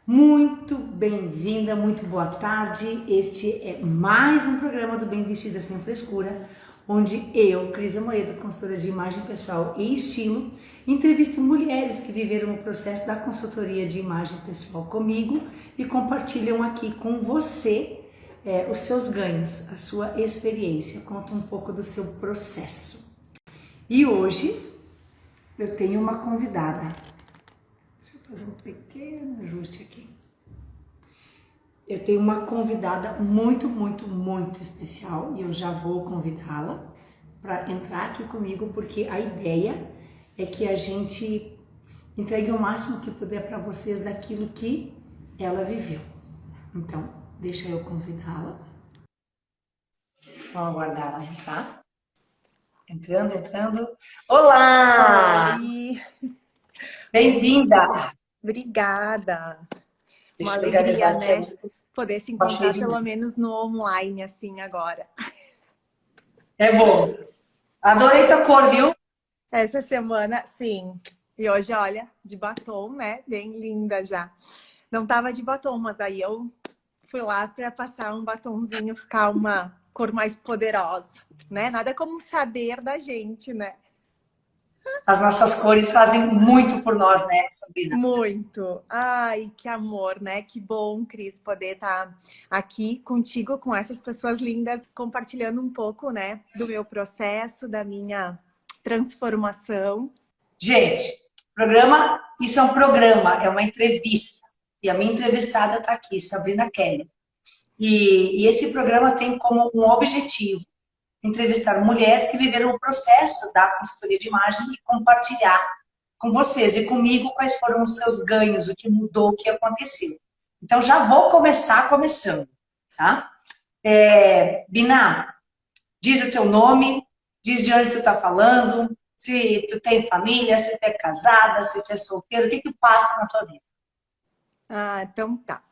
Muito bem-vinda, muito boa tarde. Este é mais um programa do Bem Vestida Sem Frescura, onde eu, Cris Amoedo, consultora de imagem pessoal e estilo, entrevisto mulheres que viveram o processo da consultoria de imagem pessoal comigo e compartilham aqui com você os seus ganhos, a sua experiência, conta um pouco do seu processo. E hoje eu tenho uma convidada. Deixa eu fazer um pequeno ajuste aqui. Eu tenho uma convidada muito especial e eu já vou convidá-la para entrar aqui comigo, porque a ideia é que a gente entregue o máximo que puder para vocês daquilo que ela viveu. Então, deixa eu convidá-la. Vamos aguardar ela entrar. Entrando. Olá! Oi! Bem-vinda! Obrigada! Deixa Uma eu organizar alegria, aqui. né? Poder se Baixei encontrar pelo demais. menos no online, assim, agora. É bom. Adorei tua cor, viu? Essa semana, sim. E hoje, olha, de batom, né? Bem linda já. Não tava de batom, mas aí eu fui lá para passar um batonzinho, ficar uma cor mais poderosa, né? Nada como saber da gente, né? As nossas cores fazem muito por nós, né, Sabrina? Muito. Ai, que amor, né? Que bom, Cris, poder estar aqui contigo, com essas pessoas lindas, compartilhando um pouco, né, do meu processo, da minha transformação. Gente, isso é um programa, é uma entrevista. E a minha entrevistada está aqui, Sabrina Kelly. E esse programa tem como um objetivo entrevistar mulheres que viveram o processo da consultoria de imagem e compartilhar com vocês e comigo quais foram os seus ganhos, o que mudou, o que aconteceu. Então, já vou começar começando, tá? Bina, diz o teu nome, diz de onde tu tá falando, se tu tem família, se tu é casada, se tu é solteiro, o que que passa na tua vida? Ah, então tá.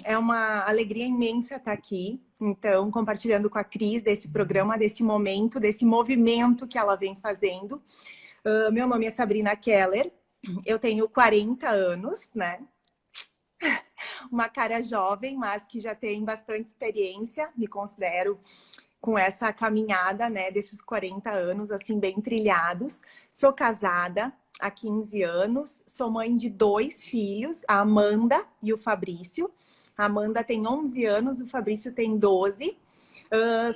É uma alegria imensa estar aqui, então, compartilhando com a Cris desse programa, desse momento, desse movimento que ela vem fazendo. Meu nome é Sabrina Keller, eu tenho 40 anos, né? Uma cara jovem, mas que já tem bastante experiência, me considero com essa caminhada, né, desses 40 anos, assim, bem trilhados. Sou casada há 15 anos, sou mãe de 2 filhos, a Amanda e o Fabrício. A Amanda tem 11 anos, o Fabrício tem 12.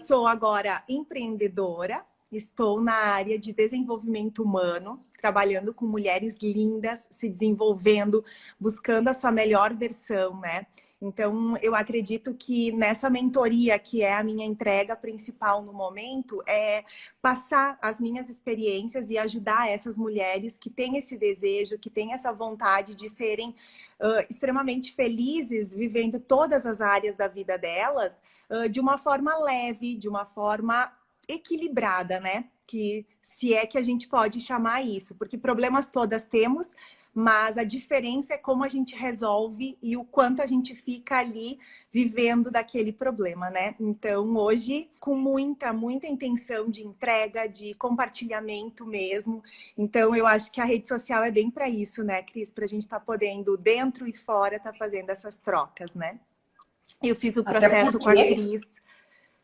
Sou agora empreendedora, estou na área de desenvolvimento humano, trabalhando com mulheres lindas, se desenvolvendo, buscando a sua melhor versão, né? Então, eu acredito que nessa mentoria, que é a minha entrega principal no momento, é passar as minhas experiências e ajudar essas mulheres que têm esse desejo, que têm essa vontade de serem extremamente felizes, vivendo todas as áreas da vida delas, de uma forma leve, de uma forma equilibrada, né? Que se é que a gente pode chamar isso, porque problemas todas temos, mas a diferença é como a gente resolve e o quanto a gente fica ali vivendo daquele problema, né? Então, hoje, com muita intenção de entrega, de compartilhamento mesmo. Então, eu acho que a rede social é bem para isso, né, Cris? Para a gente estar podendo, dentro e fora, estar fazendo essas trocas, né? Eu fiz o Até processo com a porque, Cris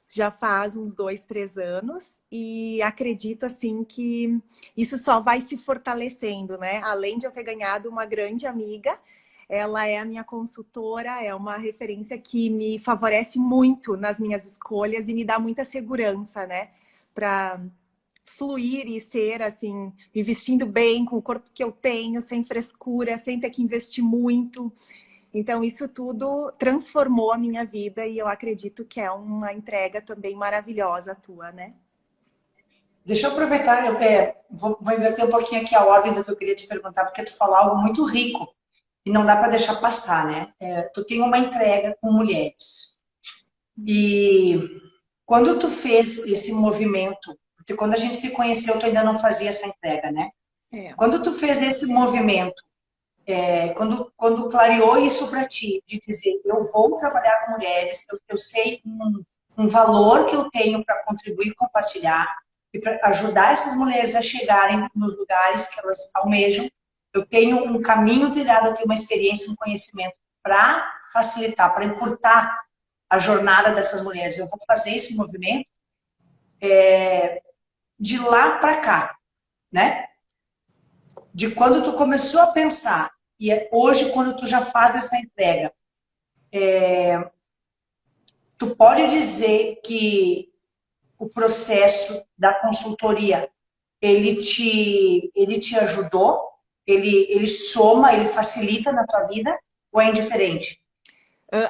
já faz uns 2, 3 anos e acredito assim que isso só vai se fortalecendo, né? Além de eu ter ganhado uma grande amiga, ela é a minha consultora, é uma referência que me favorece muito nas minhas escolhas e me dá muita segurança, né? Para fluir e ser assim, me vestindo bem com o corpo que eu tenho, sem frescura, sem ter que investir muito. Então, isso tudo transformou a minha vida e eu acredito que é uma entrega também maravilhosa tua, né? deixa eu aproveitar, vou inverter um pouquinho aqui a ordem do que eu queria te perguntar, porque tu falou algo muito rico e não dá para deixar passar, né? Tu tem uma entrega com mulheres. E quando tu fez esse movimento, porque quando a gente se conheceu, tu ainda não fazia essa entrega, né? É. Quando tu fez esse movimento, quando clareou isso para ti, de dizer, eu vou trabalhar com mulheres, eu sei um valor que eu tenho para contribuir, compartilhar, e para ajudar essas mulheres a chegarem nos lugares que elas almejam, eu tenho um caminho trilhado, eu tenho uma experiência, um conhecimento para facilitar, para encurtar a jornada dessas mulheres. Eu vou fazer esse movimento de lá para cá, né? De quando tu começou a pensar e hoje quando tu já faz essa entrega, tu pode dizer que o processo da consultoria ele te ajudou? Ele soma, ele facilita na tua vida ou é indiferente?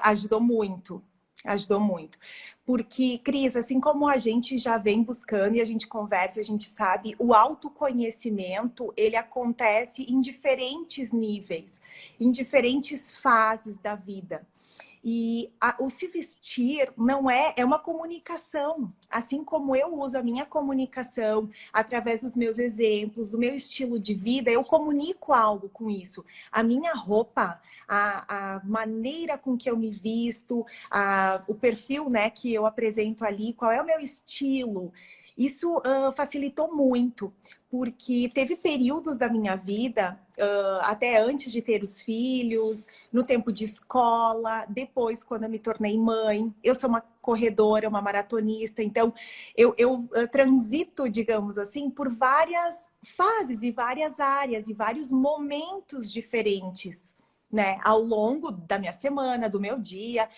Ajudou muito. Ajudou muito. Porque, Cris, assim como a gente já vem buscando e a gente conversa, a gente sabe, o autoconhecimento, ele acontece em diferentes níveis, em diferentes fases da vida. E o se vestir não é uma comunicação. Assim como eu uso a minha comunicação através dos meus exemplos, do meu estilo de vida, eu comunico algo com isso. A minha roupa, a maneira com que eu me visto, o perfil, né, que eu apresento ali, qual é o meu estilo, isso facilitou muito. Porque teve períodos da minha vida, até antes de ter os filhos, no tempo de escola, depois quando eu me tornei mãe. Eu sou uma corredora, uma maratonista, então eu transito, digamos assim, por várias fases e várias áreas e vários momentos diferentes, né? Ao longo da minha semana, do meu dia.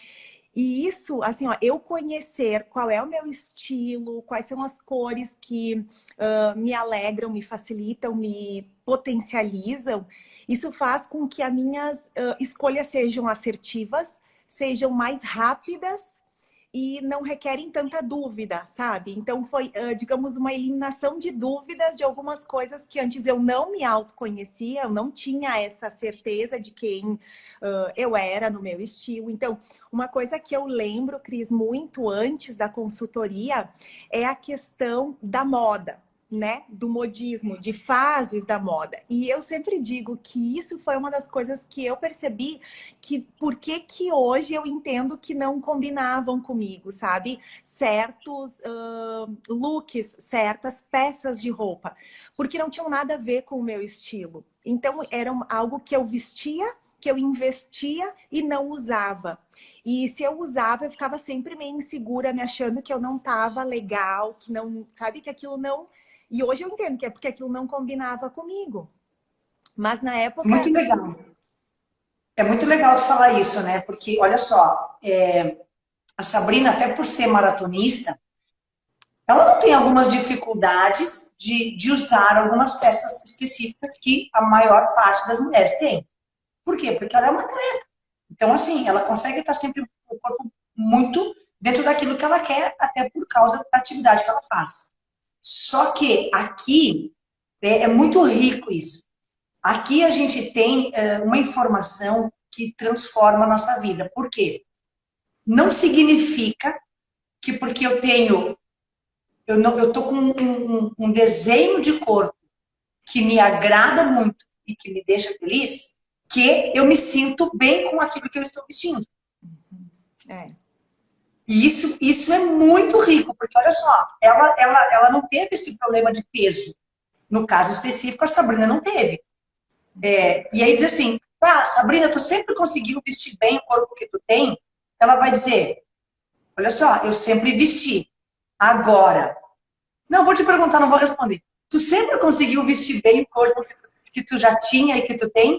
E isso, assim, ó, eu conhecer qual é o meu estilo, quais são as cores que me alegram, me facilitam, me potencializam, isso faz com que as minhas escolhas sejam assertivas, sejam mais rápidas e não requerem tanta dúvida, sabe? Então foi, digamos, uma eliminação de dúvidas de algumas coisas que antes eu não me autoconhecia, eu não tinha essa certeza de quem eu era no meu estilo. Então, uma coisa que eu lembro, Cris, muito antes da consultoria é a questão da moda, né, do modismo, de fases da moda. E eu sempre digo que isso foi uma das coisas que eu percebi que por que hoje eu entendo que não combinavam comigo, sabe? Certos looks, certas peças de roupa, porque não tinham nada a ver com o meu estilo. Então, era algo que eu vestia, que eu investia e não usava. E se eu usava, eu ficava sempre meio insegura, me achando que eu não tava legal, que não, sabe, que aquilo não... E hoje eu entendo que é porque aquilo não combinava comigo. Mas na época... Muito legal. É muito legal tu falar isso, né? Porque, olha só, a Sabrina, até por ser maratonista, ela não tem algumas dificuldades de usar algumas peças específicas que a maior parte das mulheres tem. Por quê? Porque ela é uma atleta. Então, assim, ela consegue estar sempre com o corpo muito dentro daquilo que ela quer, até por causa da atividade que ela faz. Só que aqui é muito rico isso. Aqui a gente tem uma informação que transforma a nossa vida. Por quê? Não significa que porque eu tenho, eu tô com um desenho de corpo que me agrada muito e que me deixa feliz, que eu me sinto bem com aquilo que eu estou vestindo. É. E isso é muito rico, porque olha só, ela não teve esse problema de peso. No caso específico, a Sabrina não teve. E aí diz assim, tá, Sabrina, tu sempre conseguiu vestir bem o corpo que tu tem? Ela vai dizer, olha só, eu sempre vesti. Agora, não, vou te perguntar, não vou responder. Tu sempre conseguiu vestir bem o corpo que tu já tinha e que tu tem?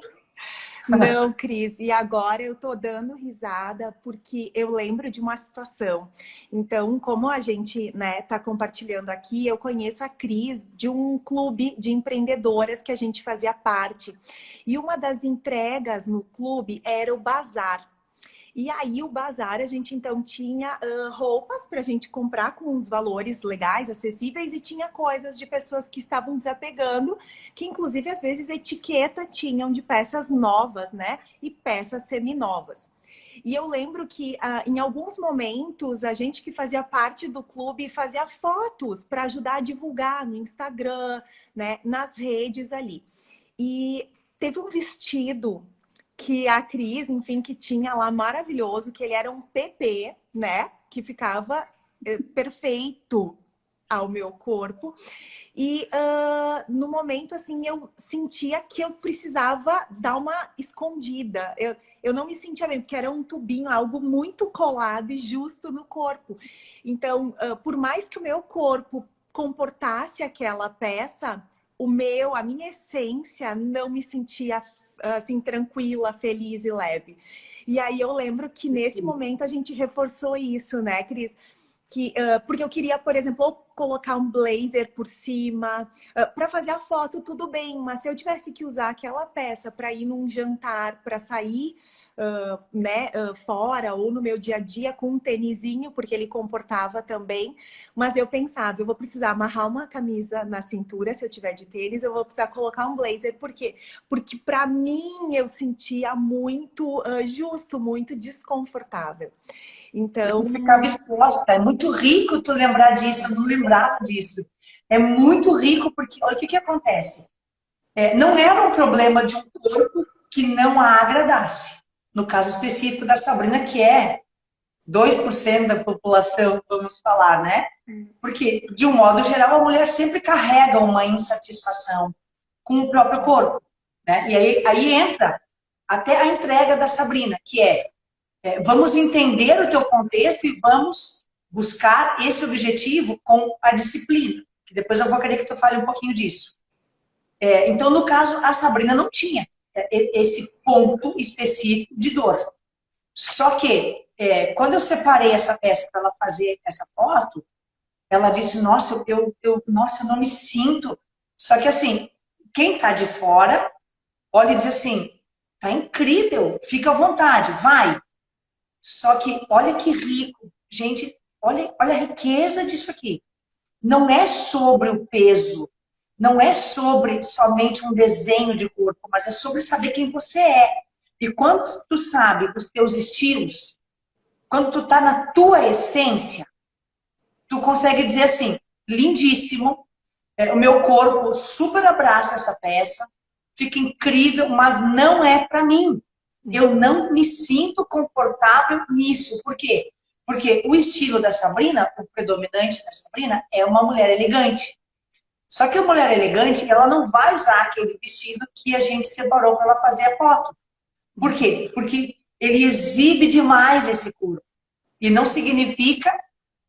Não, Cris, e agora eu tô dando risada porque eu lembro de uma situação. Então, como a gente, né, tá compartilhando aqui, eu conheço a Cris de um clube de empreendedoras que a gente fazia parte. E uma das entregas no clube era o bazar. E aí, o bazar, a gente então tinha roupas para a gente comprar com uns valores legais, acessíveis, e tinha coisas de pessoas que estavam desapegando, que inclusive às vezes etiqueta tinham de peças novas, né? E peças seminovas. E eu lembro que em alguns momentos a gente que fazia parte do clube fazia fotos para ajudar a divulgar no Instagram, né? Nas redes ali. E teve um vestido que a Cris, enfim, que tinha lá maravilhoso, que ele era um PP, né? Que ficava perfeito ao meu corpo. E no momento, assim, eu sentia que eu precisava dar uma escondida. Eu não me sentia bem, porque era um tubinho, algo muito colado e justo no corpo. Então, por mais que o meu corpo comportasse aquela peça, a minha essência não me sentia assim, tranquila, feliz e leve. E aí eu lembro que nesse momento a gente reforçou isso, né, Cris? Porque eu queria, por exemplo, ou colocar um blazer por cima, para fazer a foto, tudo bem, mas se eu tivesse que usar aquela peça para ir num jantar, para sair fora ou no meu dia a dia com um tênisinho, porque ele comportava também, mas eu pensava, eu vou precisar amarrar uma camisa na cintura, se eu tiver de tênis, eu vou precisar colocar um blazer, por quê? Porque para mim eu sentia muito justo, muito desconfortável. Então, eu ficava exposta. É muito rico tu lembrar disso, eu não lembrava disso. É muito rico porque, olha o que acontece. Não era um problema de um corpo que não a agradasse. No caso específico da Sabrina, que é 2% da população, vamos falar, né? Porque, de um modo geral, a mulher sempre carrega uma insatisfação com o próprio corpo, né? E aí entra até a entrega da Sabrina, que vamos entender o teu contexto e vamos buscar esse objetivo com a disciplina, que depois eu vou querer que tu fale um pouquinho disso. Então, no caso, a Sabrina não tinha esse ponto específico de dor. Só que, quando eu separei essa peça para ela fazer essa foto, ela disse, nossa, eu não me sinto. Só que, assim, quem está de fora, olha e diz assim, tá incrível, fica à vontade, vai. Só que, olha que rico. Gente, olha a riqueza disso aqui. Não é sobre o peso, não é sobre somente um desenho de corpo, mas é sobre saber quem você é. E quando tu sabe os teus estilos, quando tu tá na tua essência, tu consegue dizer assim, lindíssimo, o meu corpo super abraça essa peça, fica incrível, mas não é para mim. Eu não me sinto confortável nisso. Por quê? Porque o estilo da Sabrina, o predominante da Sabrina, é uma mulher elegante. Só que a mulher elegante, ela não vai usar aquele vestido que a gente separou para ela fazer a foto. Por quê? Porque ele exibe demais esse corpo. E não significa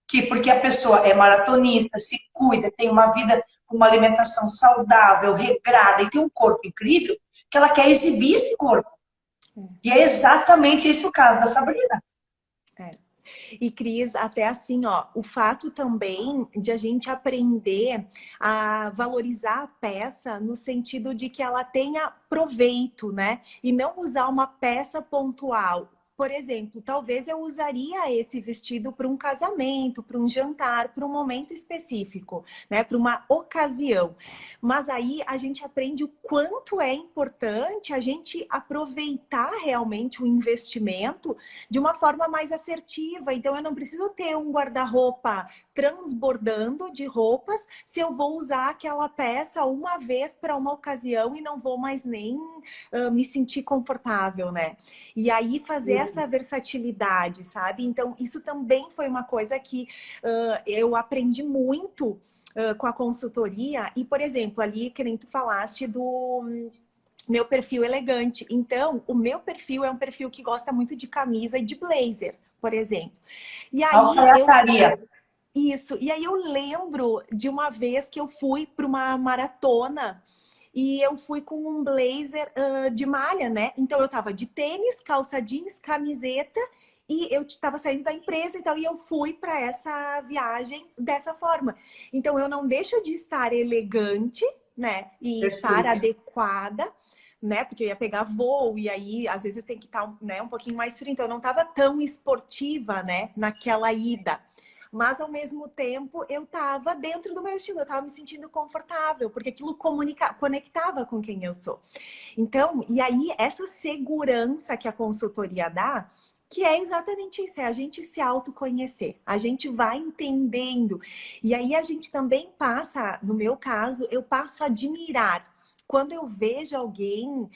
que porque a pessoa é maratonista, se cuida, tem uma vida com uma alimentação saudável, regrada e tem um corpo incrível, que ela quer exibir esse corpo. E é exatamente esse o caso da Sabrina. E Cris, até assim, ó, o fato também de a gente aprender a valorizar a peça no sentido de que ela tenha proveito, né? E não usar uma peça pontual. Por exemplo, talvez eu usaria esse vestido para um casamento, para um jantar, para um momento específico, né? Para uma ocasião. Mas aí a gente aprende o quanto é importante a gente aproveitar realmente o investimento de uma forma mais assertiva. Então, eu não preciso ter um guarda-roupa transbordando de roupas se eu vou usar aquela peça uma vez para uma ocasião e não vou mais nem me sentir confortável, né? E aí fazer essa versatilidade, sabe? Então, isso também foi uma coisa que eu aprendi muito com a consultoria. E, por exemplo, ali, que nem tu falaste do meu perfil elegante. Então, o meu perfil é um perfil que gosta muito de camisa e de blazer, por exemplo. E aí Isso. E aí eu lembro de uma vez que eu fui para uma maratona e eu fui com um blazer de malha, né? Então eu tava de tênis, calça jeans, camiseta e eu estava saindo da empresa, então e eu fui para essa viagem dessa forma. Então eu não deixo de estar elegante, né? E estar adequada, né? Porque eu ia pegar voo e aí às vezes tem que estar um pouquinho mais frio, então eu não estava tão esportiva, né? Naquela ida. Mas, ao mesmo tempo, eu estava dentro do meu estilo, eu estava me sentindo confortável, porque aquilo conectava com quem eu sou. Então, e aí, essa segurança que a consultoria dá, que é exatamente isso, é a gente se autoconhecer, a gente vai entendendo. E aí, a gente também passa, no meu caso, eu passo a admirar quando eu vejo alguém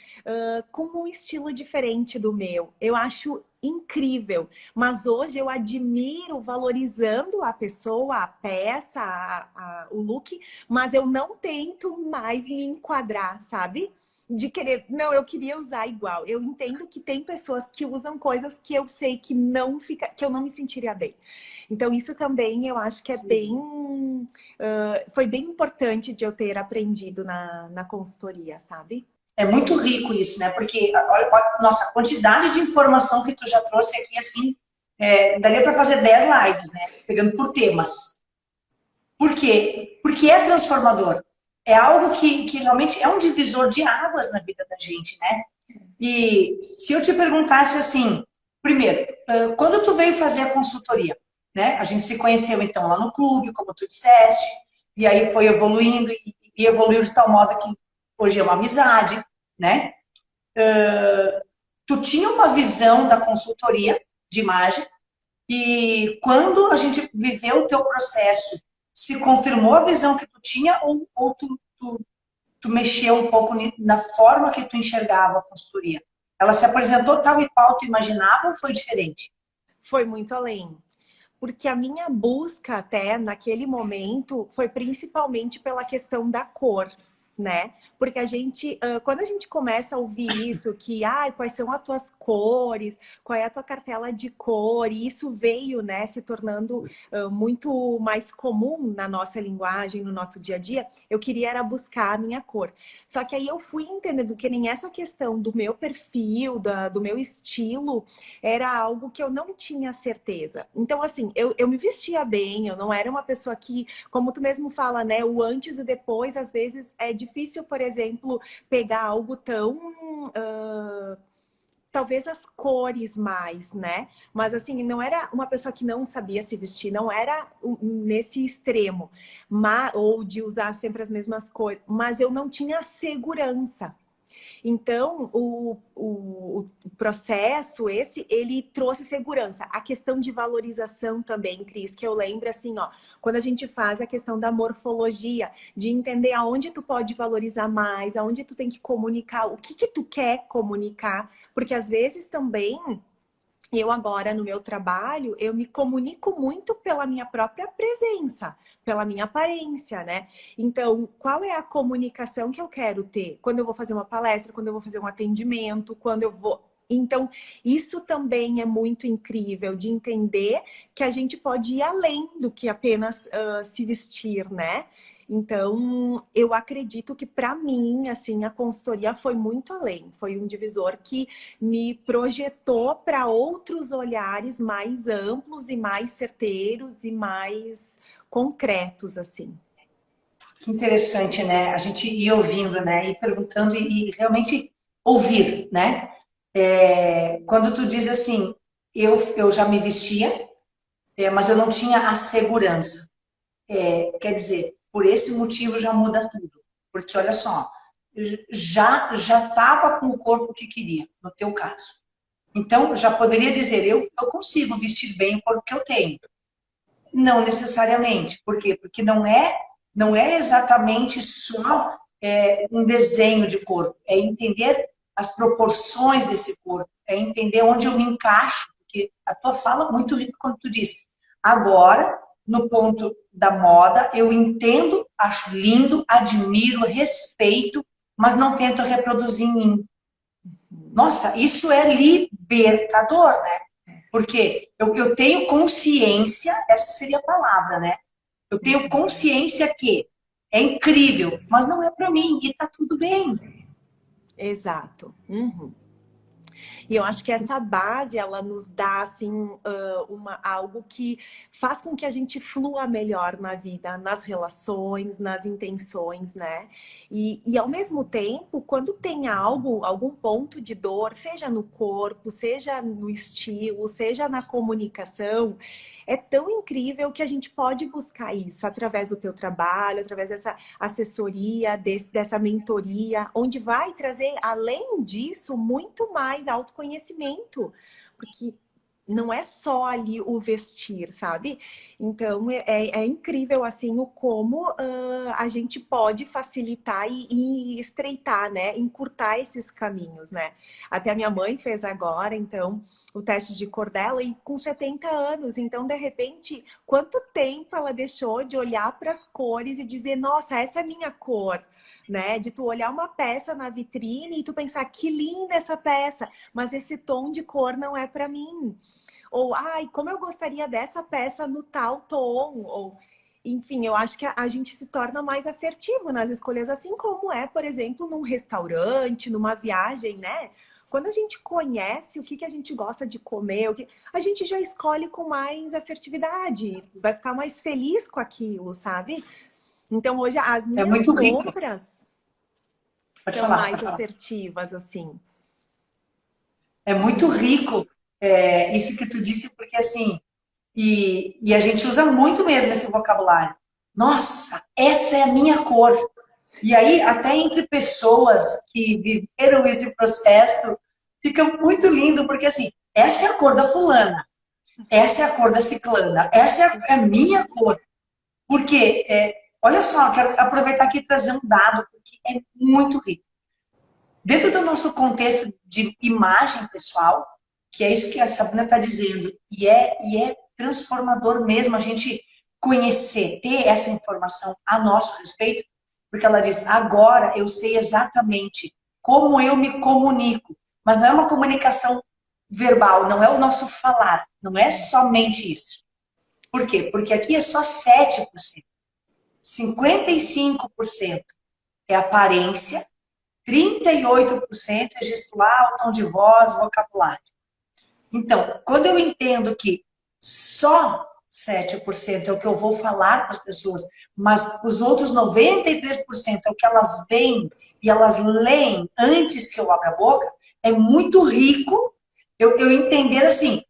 com um estilo diferente do meu. Eu acho incrível, mas hoje eu admiro valorizando a pessoa, a peça, o look, mas eu não tento mais me enquadrar, sabe? De querer, não, eu queria usar igual. Eu entendo que tem pessoas que usam coisas que eu sei que não fica, que eu não me sentiria bem. Então isso também eu acho que é bem, foi bem importante de eu ter aprendido na consultoria, sabe? É muito rico isso, né? Porque, nossa, a quantidade de informação que tu já trouxe aqui, assim, daria para fazer 10 lives, né? Pegando por temas. Por quê? Porque é transformador. É algo que realmente é um divisor de águas na vida da gente, né? E se eu te perguntasse assim, primeiro, quando tu veio fazer a consultoria, né? A gente se conheceu, então, lá no clube, como tu disseste, e aí foi evoluindo e evoluiu de tal modo que hoje é uma amizade, né? Tu tinha uma visão da consultoria de imagem e quando a gente viveu o teu processo, se confirmou a visão que tu tinha ou tu mexeu um pouco na forma que tu enxergava a consultoria? Ela se apresentou tal e qual tu imaginava ou foi diferente? Foi muito além. Porque a minha busca até naquele momento foi principalmente pela questão da cor, né? Porque a gente, quando a gente começa a ouvir isso, que quais são as tuas cores, qual é a tua cartela de cor, e isso veio, né, se tornando muito mais comum na nossa linguagem, no nosso dia a dia, eu queria era buscar a minha cor. Só que aí eu fui entendendo que nem essa questão do meu perfil, do meu estilo, era algo que eu não tinha certeza. Então, assim, eu me vestia bem, eu não era uma pessoa que, como tu mesmo fala, né, o antes e o depois, às vezes é difícil, por exemplo, pegar algo tão... talvez as cores mais, né? Mas assim, não era uma pessoa que não sabia se vestir, não era nesse extremo, ou de usar sempre as mesmas cores, mas eu não tinha segurança. Então, o processo, ele trouxe segurança. A questão de valorização também, Cris, que eu lembro assim, ó, quando a gente faz a questão da morfologia, de entender aonde tu pode valorizar mais, aonde tu tem que comunicar, o que tu quer comunicar, porque às vezes também... Eu agora, no meu trabalho, eu me comunico muito pela minha própria presença, pela minha aparência, né? Então, qual é a comunicação que eu quero ter? Quando eu vou fazer uma palestra, quando eu vou fazer um atendimento, quando eu vou... Então, isso também é muito incrível de entender que a gente pode ir além do que apenas se vestir, né? Então, eu acredito que para mim, assim, a consultoria foi muito além. Foi um divisor que me projetou para outros olhares mais amplos e mais certeiros e mais concretos, assim. Que interessante, né? A gente ir ouvindo, né? Ir perguntando e realmente ouvir, né? Quando tu diz assim, eu já me vestia, mas eu não tinha a segurança. Quer dizer, por esse motivo já muda tudo. Porque, olha só, já estava com o corpo que queria, no teu caso. Então, já poderia dizer, eu consigo vestir bem o corpo que eu tenho. Não necessariamente. Por quê? Porque não é exatamente só um desenho de corpo. É entender as proporções desse corpo. É entender onde eu me encaixo. Porque a tua fala é muito rica quando tu disse. Agora, no ponto da moda, eu entendo, acho lindo, admiro, respeito, mas não tento reproduzir em mim. Nossa, isso é libertador, né? Porque eu tenho consciência, essa seria a palavra, né? Eu tenho consciência que é incrível, mas não é para mim e tá tudo bem. Exato. Uhum. E eu acho que essa base, ela nos dá, assim, algo que faz com que a gente flua melhor na vida, nas relações, nas intenções, né? E ao mesmo tempo, quando tem algum ponto de dor, seja no corpo, seja no estilo, seja na comunicação, é tão incrível que a gente pode buscar isso através do teu trabalho, através dessa assessoria, dessa mentoria, onde vai trazer, além disso, muito mais autoconhecimento. Porque não é só ali o vestir, sabe? Então, é incrível, assim, o como a gente pode facilitar e estreitar, né? Encurtar esses caminhos, né? Até a minha mãe fez agora, então, o teste de cor dela e com 70 anos. Então, de repente, quanto tempo ela deixou de olhar para as cores e dizer, nossa, essa é a minha cor, né? De tu olhar uma peça na vitrine e tu pensar, que linda essa peça, mas esse tom de cor não é para mim. Ou, ai, como eu gostaria dessa peça no tal tom. Ou, enfim, eu acho que a gente se torna mais assertivo nas escolhas, assim como é, por exemplo, num restaurante, numa viagem, né? Quando a gente conhece o que a gente gosta de comer, a gente já escolhe com mais assertividade, vai ficar mais feliz com aquilo, sabe? Então, hoje, as É minhas muito rico. compras Pode são falar, mais pode falar. assertivas, assim. É muito rico isso que tu disse, porque assim, e a gente usa muito mesmo esse vocabulário. Nossa, essa é a minha cor. E aí, até entre pessoas que viveram esse processo, fica muito lindo, porque assim, essa é a cor da fulana, essa é a cor da ciclana, essa é a minha cor. Porque, olha só, quero aproveitar aqui e trazer um dado, porque é muito rico. Dentro do nosso contexto de imagem pessoal, que é isso que a Sabrina está dizendo, e é transformador mesmo a gente conhecer, ter essa informação a nosso respeito, porque ela diz, agora eu sei exatamente como eu me comunico, mas não é uma comunicação verbal, não é o nosso falar, não é somente isso. Por quê? Porque aqui é só 7%. 55% é aparência, 38% é gestual, tom de voz, vocabulário. Então, quando eu entendo que só 7% é o que eu vou falar para as pessoas, mas os outros 93% é o que elas veem e elas leem antes que eu abra a boca, é muito rico eu entender assim,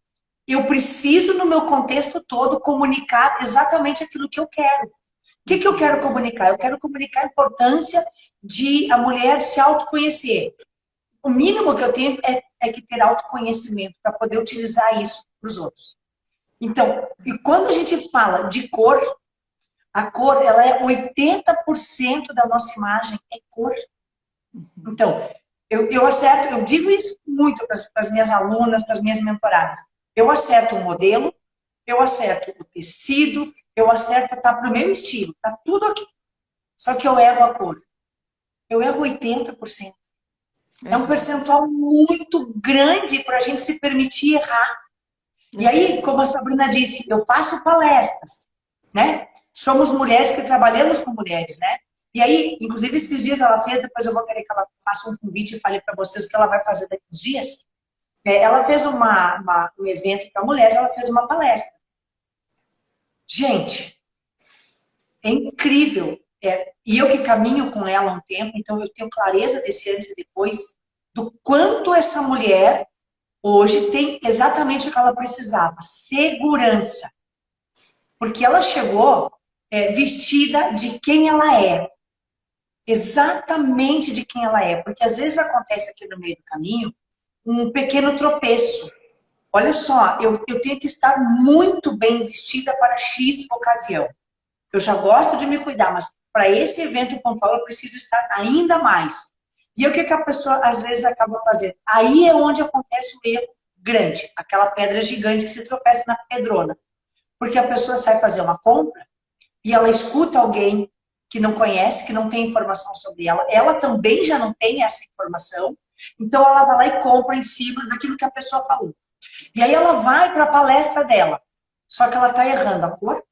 eu preciso no meu contexto todo comunicar exatamente aquilo que eu quero. O que eu quero comunicar? Eu quero comunicar a importância de a mulher se autoconhecer. O mínimo que eu tenho é que ter autoconhecimento para poder utilizar isso para os outros. Então, e quando a gente fala de cor, a cor, ela é 80% da nossa imagem, é cor. Então, eu acerto, eu digo isso muito para as minhas alunas, para as minhas mentoradas. Eu acerto o modelo, eu acerto o tecido, eu acerto, tá para o meu estilo, tá tudo aqui. Só que eu erro a cor. Eu erro 80%. É um percentual muito grande para a gente se permitir errar. E aí, como a Sabrina disse, eu faço palestras, né? Somos mulheres que trabalhamos com mulheres, né? E aí, inclusive, esses dias ela fez, depois eu vou querer que ela faça um convite e fale para vocês o que ela vai fazer daqui uns dias. Ela fez um evento para mulheres, ela fez uma palestra. Gente, é incrível. E eu que caminho com ela há um tempo, então eu tenho clareza desse antes e depois, do quanto essa mulher hoje tem exatamente o que ela precisava, segurança. Porque ela chegou vestida de quem ela é. Exatamente de quem ela é. Porque às vezes acontece aqui no meio do caminho um pequeno tropeço. Olha só, eu tenho que estar muito bem vestida para X ocasião. Eu já gosto de me cuidar, mas para esse evento pontual eu preciso estar ainda mais. E o que a pessoa às vezes acaba fazendo? Aí é onde acontece o erro grande, aquela pedra gigante que se tropeça na pedrona. Porque a pessoa sai fazer uma compra e ela escuta alguém que não conhece, que não tem informação sobre ela. Ela também já não tem essa informação. Então ela vai lá e compra em cima daquilo que a pessoa falou. E aí ela vai para a palestra dela. Só que ela está errando a cor,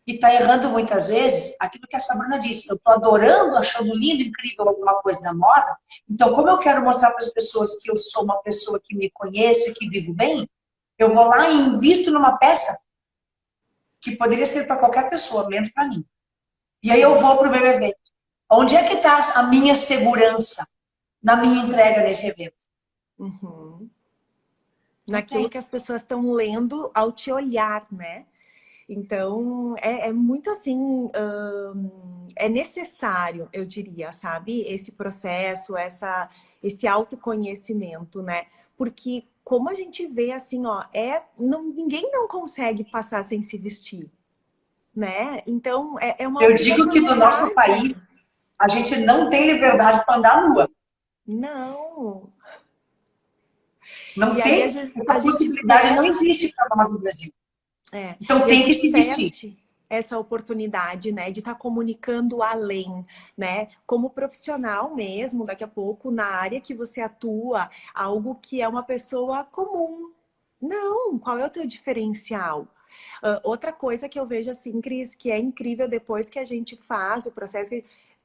e está errando muitas vezes aquilo que a Sabrina disse. Eu estou adorando, achando lindo, incrível alguma coisa da moda. Então, como eu quero mostrar para as pessoas que eu sou uma pessoa que me conheço e que vivo bem, eu vou lá e invisto numa peça que poderia ser para qualquer pessoa, menos para mim. E aí eu vou para o meu evento. Onde é que está a minha segurança na minha entrega nesse evento? Uhum. Naquilo que as pessoas estão lendo ao te olhar, né? Então, é muito assim, é necessário, eu diria, sabe? Esse processo, esse autoconhecimento, né? Porque como a gente vê assim, ó, ninguém não consegue passar sem se vestir, né? Então, é uma Eu digo que no nosso obrigatoriedade. país, a gente não tem liberdade para andar nua. Não. Não E aí, às tem, vezes, essa a gente possibilidade não perde. existe para nós no Brasil. É, Então e a tem que gente se vestir. perde essa oportunidade, né, de estar comunicando além, né, como profissional mesmo, daqui a pouco, na área que você atua, algo que é uma pessoa comum. Não, qual é o teu diferencial? Outra coisa que eu vejo assim, Cris, que é incrível depois que a gente faz o processo,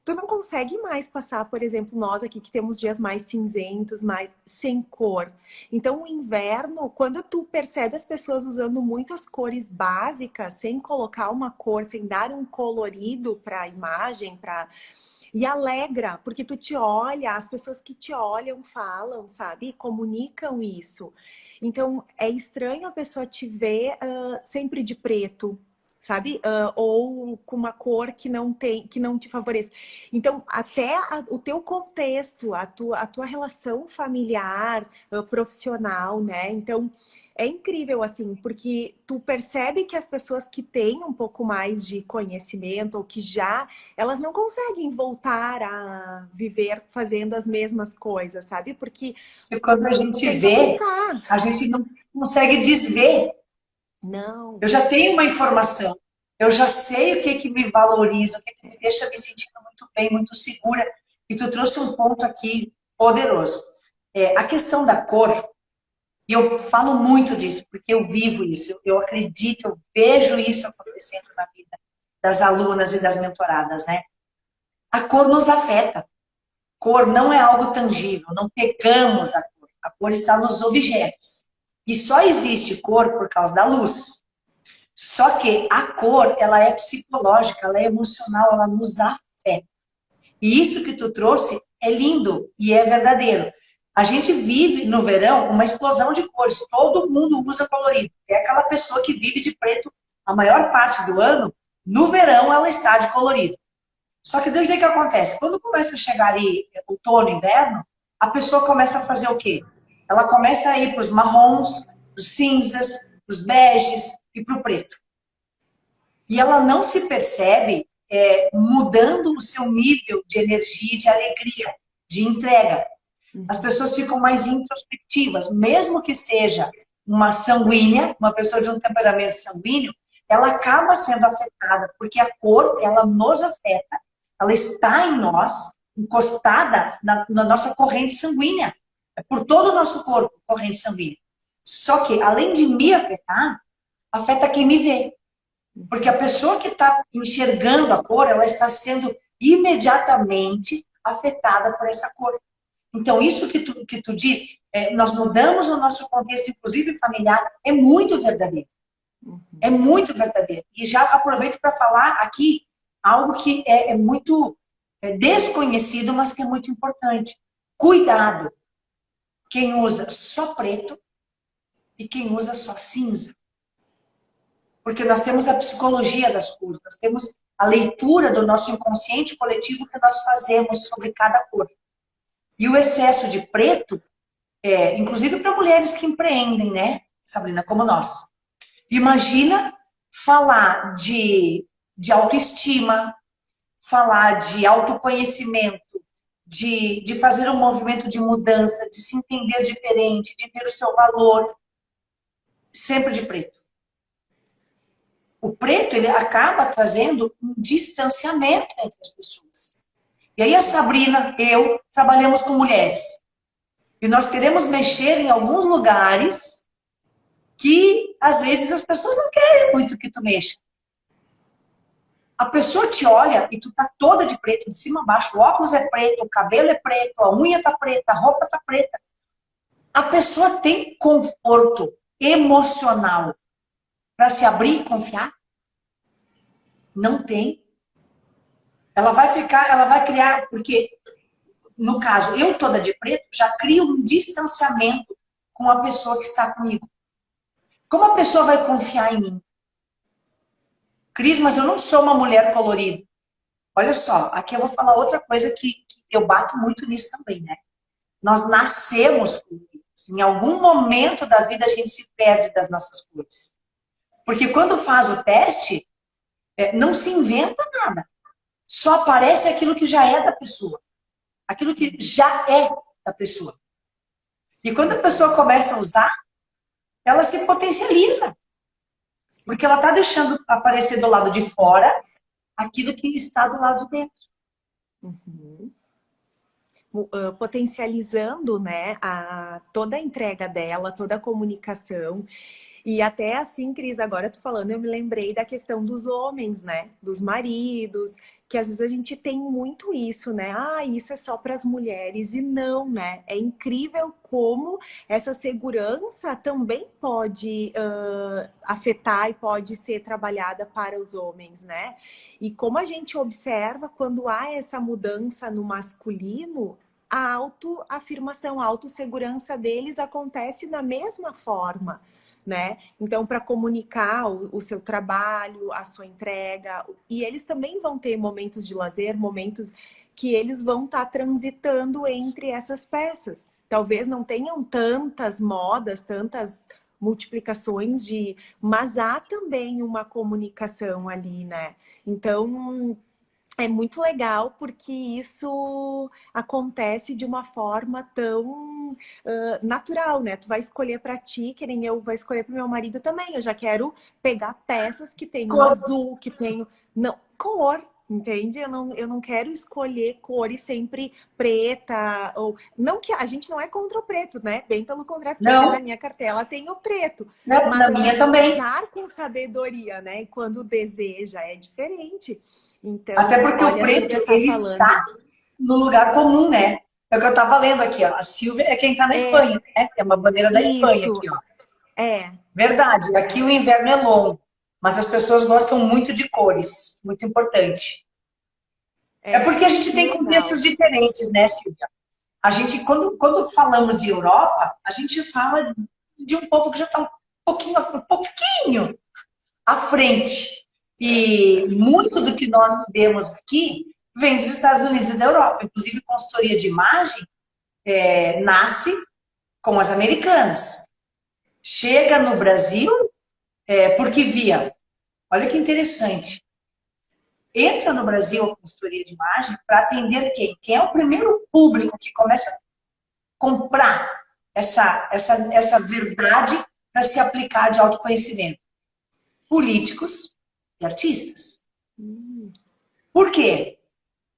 tu não consegue mais passar, por exemplo, nós aqui que temos dias mais cinzentos, mais sem cor. Então, o inverno, quando tu percebe as pessoas usando muitas cores básicas, sem colocar uma cor, sem dar um colorido para a imagem, e alegra, porque tu te olha, as pessoas que te olham falam, sabe? E comunicam isso. Então, é estranho a pessoa te ver sempre de preto, sabe? Ou com uma cor que não tem, que não te favoreça. Então, até o teu contexto, a tua relação familiar, profissional, né? Então, é incrível, assim, porque tu percebe que as pessoas que têm um pouco mais de conhecimento, ou que já, elas não conseguem voltar a viver fazendo as mesmas coisas, sabe? Porque Porque quando a gente tem que vê, aplicar. a gente não consegue desver. Não. Eu já tenho uma informação, eu já sei o que que me valoriza, o que que me deixa me sentindo muito bem, muito segura. E tu trouxe um ponto aqui poderoso. A questão da cor, e eu falo muito disso, porque eu vivo isso, eu acredito, eu vejo isso acontecendo na vida das alunas e das mentoradas, né? A cor nos afeta. Cor não é algo tangível, não pegamos a cor. A cor está nos objetos. E só existe cor por causa da luz. Só que a cor, ela é psicológica, ela é emocional, ela nos afeta. E isso que tu trouxe é lindo e é verdadeiro. A gente vive no verão uma explosão de cores. Todo mundo usa colorido. É aquela pessoa que vive de preto a maior parte do ano. No verão, ela está de colorido. Só que daí o que acontece? Quando começa a chegar aí outono, inverno, a pessoa começa a fazer o quê? Ela começa a ir para os marrons, para os cinzas, para os beges e para o preto. E ela não se percebe mudando o seu nível de energia, de alegria, de entrega. As pessoas ficam mais introspectivas, mesmo que seja uma sanguínea, uma pessoa de um temperamento sanguíneo, ela acaba sendo afetada, porque a cor, ela nos afeta, ela está em nós, encostada na nossa corrente sanguínea, é por todo o nosso corpo, corrente sanguínea. Só que, além de me afetar, afeta quem me vê. Porque a pessoa que está enxergando a cor, ela está sendo imediatamente afetada por essa cor. Então, isso que tu diz, nós mudamos o nosso contexto, inclusive familiar, é muito verdadeiro. É muito verdadeiro. E já aproveito para falar aqui algo que é muito desconhecido, mas que é muito importante. Cuidado. Quem usa só preto e quem usa só cinza. Porque nós temos a psicologia das cores, nós temos a leitura do nosso inconsciente coletivo que nós fazemos sobre cada cor. E o excesso de preto, inclusive para mulheres que empreendem, né, Sabrina, como nós. Imagina falar de autoestima, falar de autoconhecimento, de fazer um movimento de mudança, de se entender diferente, de ver o seu valor, sempre de preto. O preto, ele acaba trazendo um distanciamento entre as pessoas. E aí a Sabrina, eu, trabalhamos com mulheres. E nós queremos mexer em alguns lugares que, às vezes, as pessoas não querem muito que tu mexa. A pessoa te olha e tu tá toda de preto, de cima a baixo. O óculos é preto, o cabelo é preto, a unha tá preta, a roupa tá preta. A pessoa tem conforto emocional para se abrir e confiar? Não tem. Ela vai criar, porque, no caso, eu toda de preto, já crio um distanciamento com a pessoa que está comigo. Como a pessoa vai confiar em mim? Cris, mas eu não sou uma mulher colorida. Olha só, aqui eu vou falar outra coisa que eu bato muito nisso também, né? Nós nascemos coloridas. Em algum momento da vida a gente se perde das nossas cores. Porque quando faz o teste, não se inventa nada. Só aparece aquilo que já é da pessoa. Aquilo que já é da pessoa. E quando a pessoa começa a usar, ela se potencializa. Porque ela está deixando aparecer do lado de fora aquilo que está do lado de dentro. Uhum. Potencializando, né, toda a entrega dela, toda a comunicação. E até assim, Cris, agora tu falando, eu me lembrei da questão dos homens, né? Dos maridos, que às vezes a gente tem muito isso, né? Ah, isso é só para as mulheres. E não, né? É incrível como essa segurança também pode afetar e pode ser trabalhada para os homens, né? E como a gente observa, quando há essa mudança no masculino, a autoafirmação, a autossegurança deles acontece da mesma forma, né? Então, para comunicar o seu trabalho, a sua entrega, e eles também vão ter momentos de lazer, momentos que eles vão estar transitando entre essas peças. Talvez não tenham tantas modas, tantas multiplicações mas há também uma comunicação ali, né? Então, é muito legal porque isso acontece de uma forma tão natural, né? Tu vai escolher para ti, que nem eu vou escolher para meu marido também. Eu já quero pegar peças que tem um azul, que tem não cor, entende? Eu não quero escolher cores sempre preta ou não, que a gente não é contra o preto, né? Bem pelo contrário, porque até na Não, minha cartela tem o preto, na mas a minha gente também. usar com sabedoria, né? E quando deseja é diferente. Até Então, porque o olha, a preto, Silvia tá ele falando. está no lugar comum, né? É o que eu estava lendo aqui, ó. A Silvia é quem está na É Espanha, né? É uma bandeira da Espanha isso, aqui, ó. é, Verdade, aqui o inverno é longo, mas as pessoas gostam muito de cores, muito importante. É porque a gente que tem legal. contextos diferentes, né, Silvia? A gente, quando falamos de Europa, a gente fala de um povo que já está um pouquinho à frente. E muito do que nós vivemos aqui vem dos Estados Unidos e da Europa. Inclusive, consultoria de imagem nasce com as americanas. Chega no Brasil porque via. Olha que interessante. Entra no Brasil a consultoria de imagem para atender quem? Quem é o primeiro público que começa a comprar essa verdade para se aplicar de autoconhecimento? Políticos e artistas. Por quê?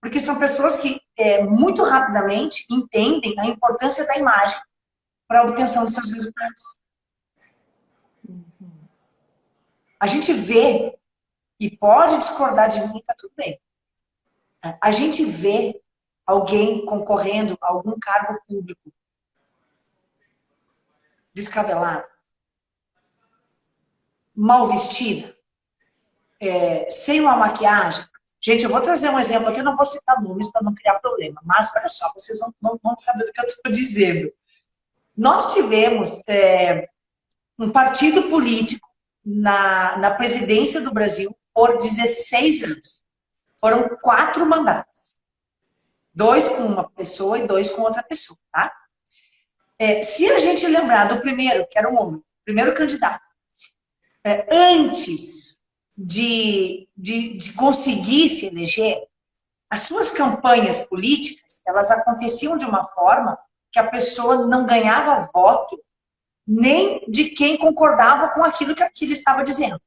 Porque são pessoas que muito rapidamente entendem a importância da imagem para a obtenção dos seus resultados. A gente vê, e pode discordar de mim, tá tudo bem. A gente vê alguém concorrendo a algum cargo público descabelada, mal vestida, sem uma maquiagem. Gente, eu vou trazer um exemplo aqui, eu não vou citar nomes para não criar problema, mas olha só, vocês vão saber do que eu estou dizendo. Nós tivemos um partido político na presidência do Brasil por 16 anos. Foram 4 mandatos. 2 com uma pessoa e 2 com outra pessoa, tá? Se a gente lembrar do primeiro, que era um homem, primeiro candidato, antes de conseguir se eleger, as suas campanhas políticas, elas aconteciam de uma forma que a pessoa não ganhava voto nem de quem concordava com aquilo que ele estava dizendo.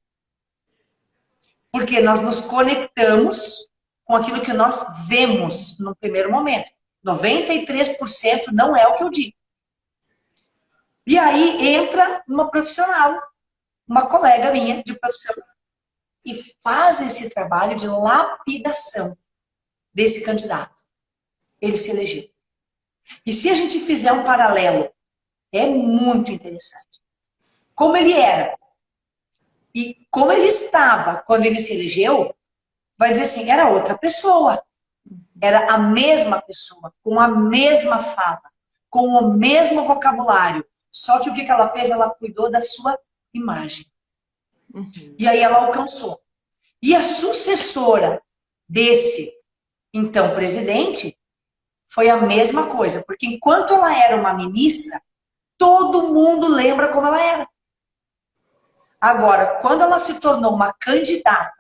Porque nós nos conectamos com aquilo que nós vemos no primeiro momento. 93% não é o que eu digo. E aí entra uma profissional, uma colega minha de profissão, e faz esse trabalho de lapidação desse candidato. Ele se elegeu. E se a gente fizer um paralelo, é muito interessante. Como ele era e como ele estava quando ele se elegeu, vai dizer assim, era outra pessoa. Era a mesma pessoa, com a mesma fala, com o mesmo vocabulário. Só que o que ela fez? Ela cuidou da sua imagem. E aí ela alcançou. E a sucessora desse, então, presidente, foi a mesma coisa. Porque enquanto ela era uma ministra, todo mundo lembra como ela era. Agora, quando ela se tornou uma candidata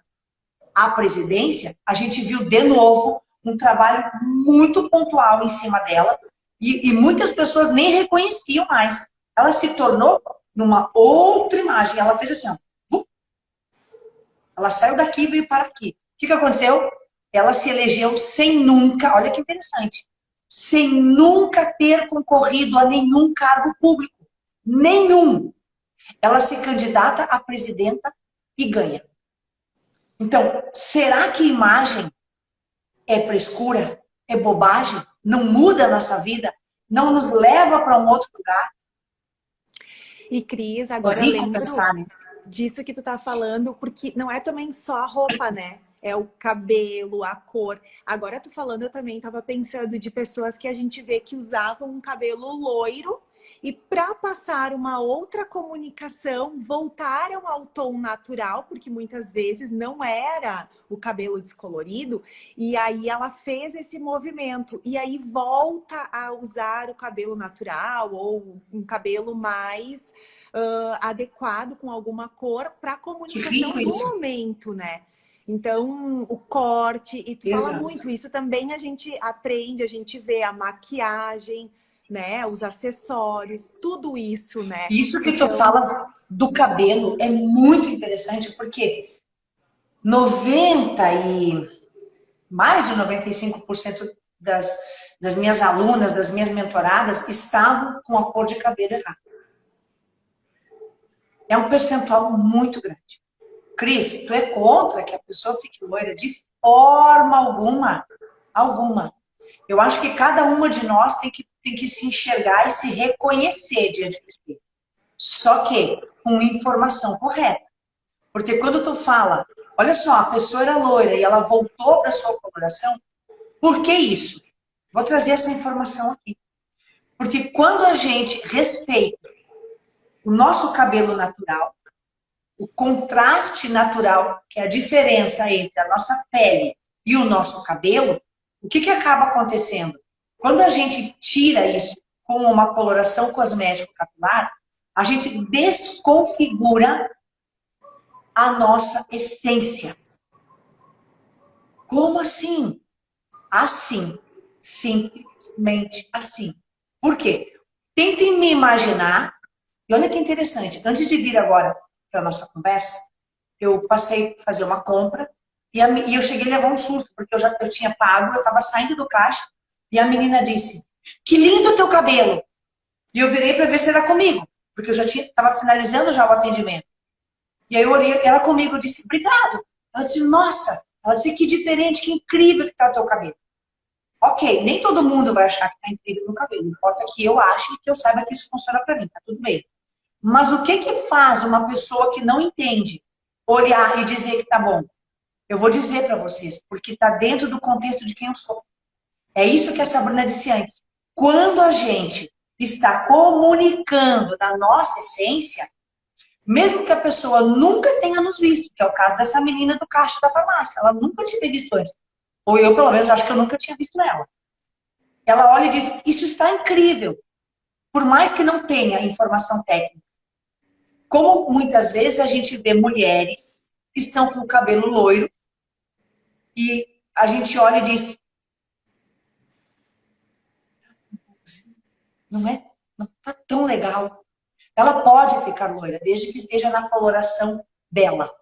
à presidência, a gente viu de novo um trabalho muito pontual em cima dela e muitas pessoas nem reconheciam mais. Ela se tornou numa outra imagem. Ela fez assim, ó, ela saiu daqui e veio para aqui. O que aconteceu? Ela se elegeu sem nunca, olha que interessante, sem nunca ter concorrido a nenhum cargo público. Nenhum. Ela se candidata a presidenta e ganha. Então, será que imagem é frescura? É bobagem? Não muda a nossa vida? Não nos leva para um outro lugar? E Cris, É agora eu rico lembro pensar, né? disso que tu tá falando, porque não é também só a roupa, né? É o cabelo, a cor. Agora tu falando, eu também tava pensando de pessoas que a gente vê que usavam um cabelo loiro e para passar uma outra comunicação, voltaram ao tom natural, porque muitas vezes não era o cabelo descolorido, e aí ela fez esse movimento, e aí volta a usar o cabelo natural ou um cabelo mais adequado com alguma cor para a Que comunicação rico do isso. momento, né? Então, o corte, e tu fala Exato. muito, isso também a gente aprende, a gente vê a maquiagem, né? Os acessórios, tudo isso, né? Isso que tu Então, fala do cabelo é muito interessante, porque 90 e mais de 95% das minhas alunas, das minhas mentoradas, estavam com a cor de cabelo errada. É um percentual muito grande. Cris, tu é contra que a pessoa fique loira? De forma alguma. Alguma. Eu acho que cada uma de nós tem que se enxergar e se reconhecer diante do espelho. Só que com informação correta. Porque quando tu fala, olha só, a pessoa era loira e ela voltou para sua coloração, por que isso? Vou trazer essa informação aqui. Porque quando a gente respeita o nosso cabelo natural, o contraste natural, que é a diferença entre a nossa pele e o nosso cabelo, o que acaba acontecendo? Quando a gente tira isso com uma coloração cosmético capilar, a gente desconfigura a nossa essência. Como assim? Assim. Simplesmente assim. Por quê? Tentem me imaginar, e olha que interessante, antes de vir agora para a nossa conversa, eu passei a fazer uma compra e eu cheguei a levar um susto, porque eu tinha pago, eu estava saindo do caixa e a menina disse, que lindo o teu cabelo. E eu virei para ver se era comigo, porque eu já estava finalizando já o atendimento. E aí eu olhei ela comigo e disse, obrigado. Ela disse, nossa, ela disse, que diferente, que incrível que está o teu cabelo. Ok, nem todo mundo vai achar que está incrível no cabelo, importa que eu ache e que eu saiba que isso funciona para mim, tá tudo bem. Mas o que faz uma pessoa que não entende olhar e dizer que tá bom? Eu vou dizer para vocês, porque está dentro do contexto de quem eu sou. É isso que a Sabrina disse antes. Quando a gente está comunicando na nossa essência, mesmo que a pessoa nunca tenha nos visto, que é o caso dessa menina do caixa da farmácia, ela nunca tinha visto antes. Ou eu, pelo menos, acho que eu nunca tinha visto ela. Ela olha e diz, isso está incrível. Por mais que não tenha informação técnica. Como muitas vezes a gente vê mulheres que estão com o cabelo loiro e a gente olha e diz, não está tão legal. Ela pode ficar loira, desde que esteja na coloração dela.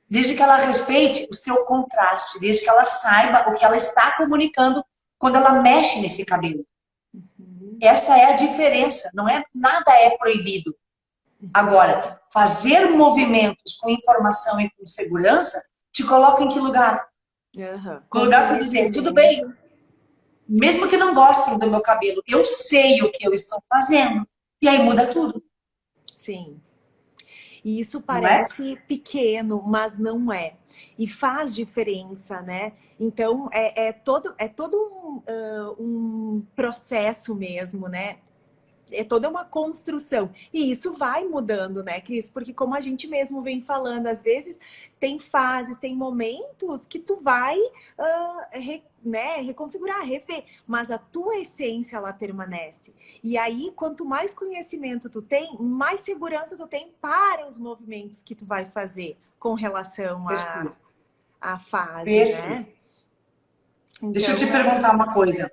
Desde que ela respeite o seu contraste, desde que ela saiba o que ela está comunicando quando ela mexe nesse cabelo. Essa é a diferença, não é, nada é proibido. Agora, fazer movimentos com informação e com segurança te coloca em que lugar? No lugar de dizer, tudo bem, mesmo que não gostem do meu cabelo, eu sei o que eu estou fazendo. E aí muda tudo. Sim. E isso parece pequeno, mas não é. E faz diferença, né? Então, é todo um processo mesmo, né? é toda uma construção. E isso vai mudando, né, Cris? Porque como a gente mesmo vem falando, às vezes tem fases, tem momentos que tu vai reconfigurar, rever, mas a tua essência, ela permanece. E aí, quanto mais conhecimento tu tem, mais segurança tu tem para os movimentos que tu vai fazer com relação à fase, né? Então, deixa eu te perguntar uma coisa.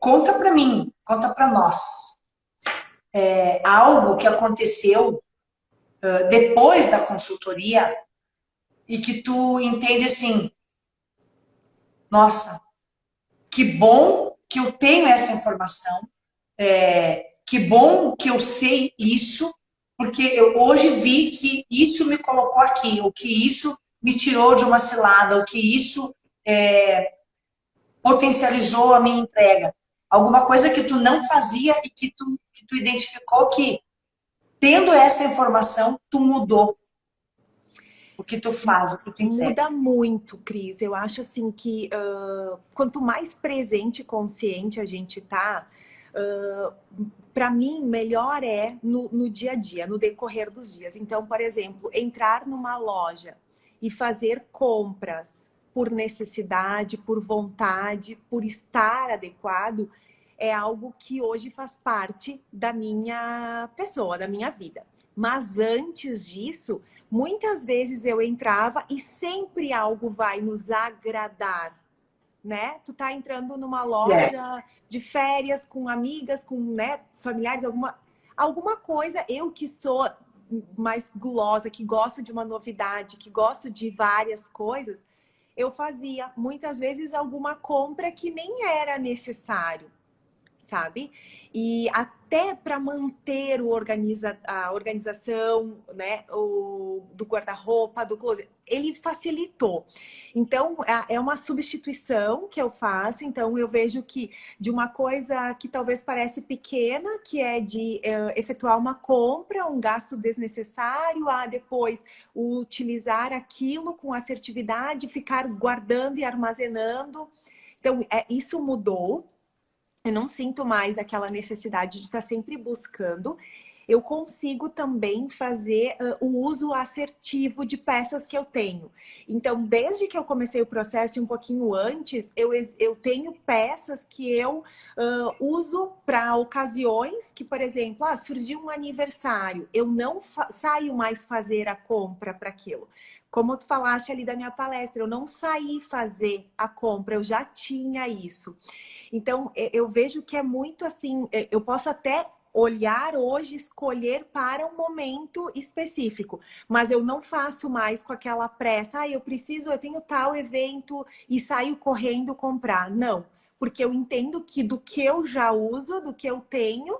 Conta para mim, conta para nós. Algo que aconteceu depois da consultoria e que tu entende assim, nossa, que bom que eu tenho essa informação, que bom que eu sei isso, porque eu hoje vi que isso me colocou aqui, ou que isso me tirou de uma cilada, ou que isso potencializou a minha entrega. Alguma coisa que tu não fazia e que tu identificou que, tendo essa informação, tu mudou o que tu faz, o que tu entrega. Muda muito, Cris. Eu acho assim que quanto mais presente e consciente a gente tá, para mim, melhor é no dia a dia, no decorrer dos dias. Então, por exemplo, entrar numa loja e fazer compras por necessidade, por vontade, por estar adequado, é algo que hoje faz parte da minha pessoa, da minha vida. Mas antes disso, muitas vezes eu entrava e sempre algo vai nos agradar, né? Tu tá entrando numa loja de férias com amigas, com, né, familiares, alguma coisa. Eu que sou mais gulosa, que gosto de uma novidade, que gosto de várias coisas, eu fazia muitas vezes alguma compra que nem era necessário, sabe? E até para manter a organização, né, do guarda-roupa, do closet, ele facilitou. Então, é uma substituição que eu faço. Então, eu vejo que de uma coisa que talvez parece pequena, que é de efetuar uma compra, um gasto desnecessário, a depois utilizar aquilo com assertividade, ficar guardando e armazenando. Então, isso mudou. Eu não sinto mais aquela necessidade de estar sempre buscando. Eu consigo também fazer o uso assertivo de peças que eu tenho. Então, desde que eu comecei o processo, um pouquinho antes, eu tenho peças que eu uso para ocasiões que, por exemplo, surgiu um aniversário. Eu não saio mais fazer a compra para aquilo. Como tu falaste ali da minha palestra, eu não saí fazer a compra, eu já tinha isso. Então, eu vejo que é muito assim, eu posso até olhar hoje, escolher para um momento específico, mas eu não faço mais com aquela pressa, eu tenho tal evento e saio correndo comprar. Não, porque eu entendo que do que eu já uso, do que eu tenho,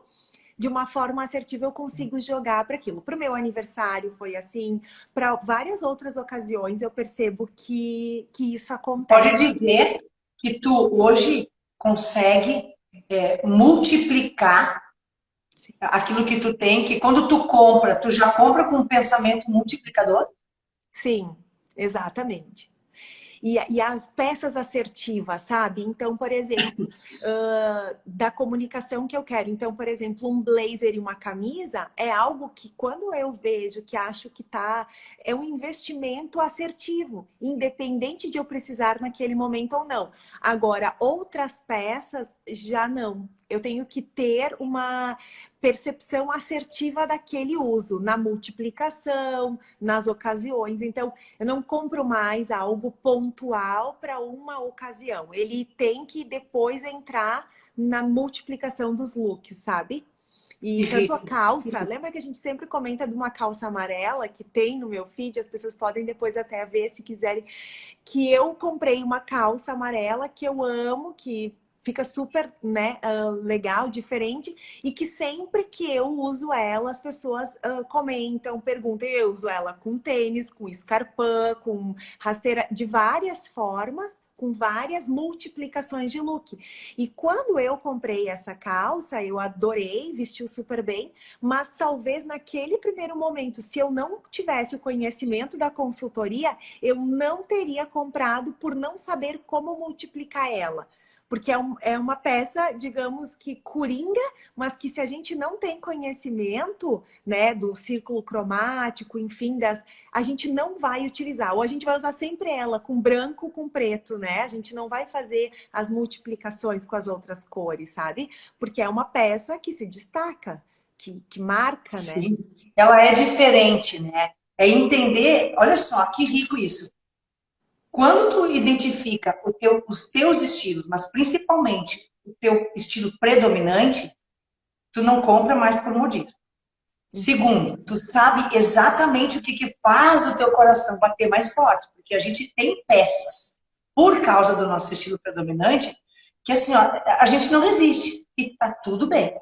de uma forma assertiva eu consigo jogar para aquilo. Para o meu aniversário foi assim, para várias outras ocasiões eu percebo que isso acontece. Pode dizer que tu hoje consegue multiplicar aquilo que tu tem, que quando tu compra, tu já compra com um pensamento multiplicador? Sim, exatamente. E as peças assertivas, sabe? Então, por exemplo, da comunicação que eu quero. Então, por exemplo, um blazer e uma camisa é algo que quando eu vejo, que acho que é um investimento assertivo, independente de eu precisar naquele momento ou não. Agora, outras peças já não. Eu tenho que ter uma percepção assertiva daquele uso, na multiplicação, nas ocasiões. Então, eu não compro mais algo pontual para uma ocasião. Ele tem que depois entrar na multiplicação dos looks, sabe? E tanto a calça, lembra que a gente sempre comenta de uma calça amarela que tem no meu feed, as pessoas podem depois até ver se quiserem, que eu comprei uma calça amarela que eu amo, que fica super, né, legal, diferente, e que sempre que eu uso ela, as pessoas comentam, perguntam. Eu uso ela com tênis, com escarpã, com rasteira, de várias formas, com várias multiplicações de look. E quando eu comprei essa calça, eu adorei, vestiu super bem, mas talvez naquele primeiro momento, se eu não tivesse o conhecimento da consultoria, eu não teria comprado por não saber como multiplicar ela. Porque é uma peça, digamos que coringa, mas que se a gente não tem conhecimento, né, do círculo cromático, enfim, a gente não vai utilizar. Ou a gente vai usar sempre ela com branco, com preto, né? A gente não vai fazer as multiplicações com as outras cores, sabe? Porque é uma peça que se destaca, que marca, né? Sim, ela é diferente, né? É entender, olha só, que rico isso. Quando tu identifica os teus estilos, mas principalmente o teu estilo predominante, tu não compra mais por modismo. Segundo, tu sabe exatamente o que faz o teu coração bater mais forte, porque a gente tem peças, por causa do nosso estilo predominante, que assim, ó, a gente não resiste e tá tudo bem.